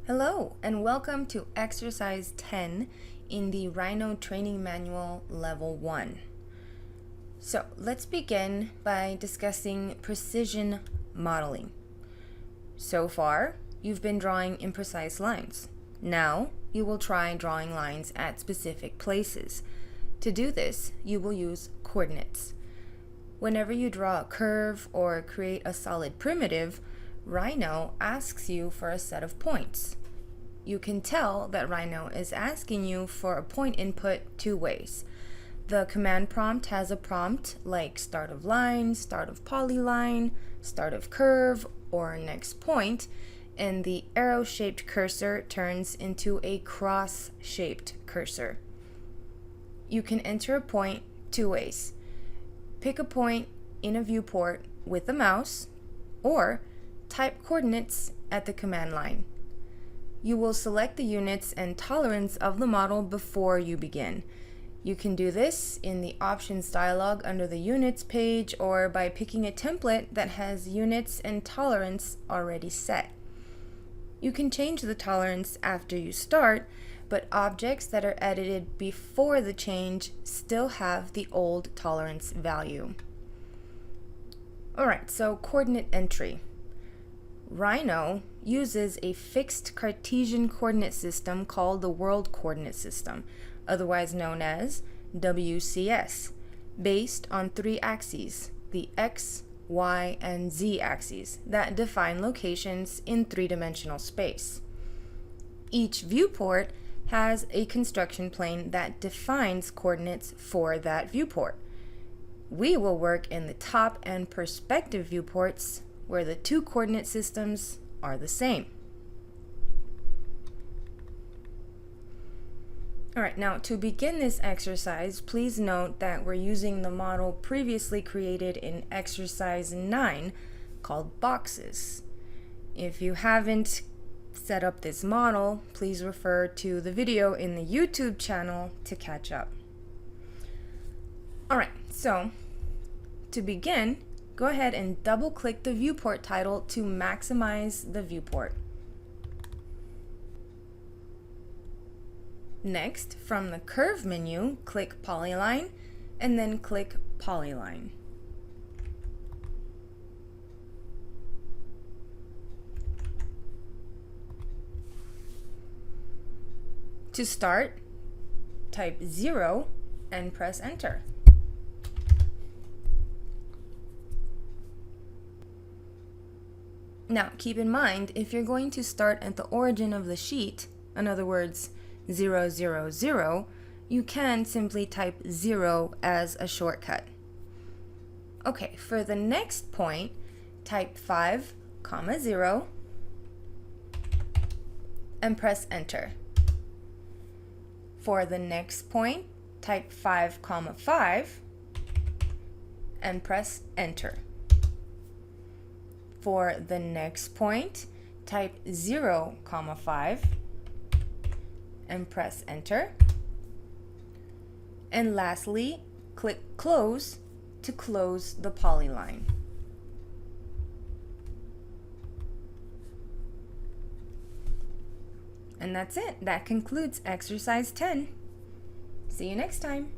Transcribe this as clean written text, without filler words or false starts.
Hello, and welcome to Exercise 10 in the Rhino Training Manual Level 1. So, let's begin by discussing precision modeling. So far, you've been drawing imprecise lines. Now, you will try drawing lines at specific places. To do this, you will use coordinates. Whenever you draw a curve or create a solid primitive, Rhino asks you for a set of points. You can tell that Rhino is asking you for a point input two ways. The command prompt has a prompt like start of line, start of polyline, start of curve, or next point, and the arrow-shaped cursor turns into a cross-shaped cursor. You can enter a point two ways. Pick a point in a viewport with the mouse, or type coordinates at the command line. You will select the units and tolerance of the model before you begin. You can do this in the options dialog under the units page or by picking a template that has units and tolerance already set. You can change the tolerance after you start, but objects that are edited before the change still have the old tolerance value. Alright, so coordinate entry. Rhino uses a fixed Cartesian coordinate system called the World Coordinate System, otherwise known as WCS, based on three axes, the X, Y, and Z axes, that define locations in three-dimensional space. Each viewport has a construction plane that defines coordinates for that viewport. We will work in the top and perspective viewports where the two coordinate systems are the same. Alright, now to begin this exercise, please note that we're using the model previously created in exercise 9 called boxes. If you haven't set up this model, please refer to the video in the YouTube channel to catch up. Alright, so to begin, go ahead and double-click the viewport title to maximize the viewport. Next, from the Curve menu, click Polyline, and then click Polyline. To start, type 0 and press Enter. Now, keep in mind, if you're going to start at the origin of the sheet, in other words, 0, 0, 0, you can simply type 0 as a shortcut. Okay, for the next point, type 5, 0, and press Enter. For the next point, type 5, 5, and press Enter. For the next point, type 0, 5, and press Enter. And lastly, click Close to close the polyline. And that's it. That concludes exercise 10. See you next time.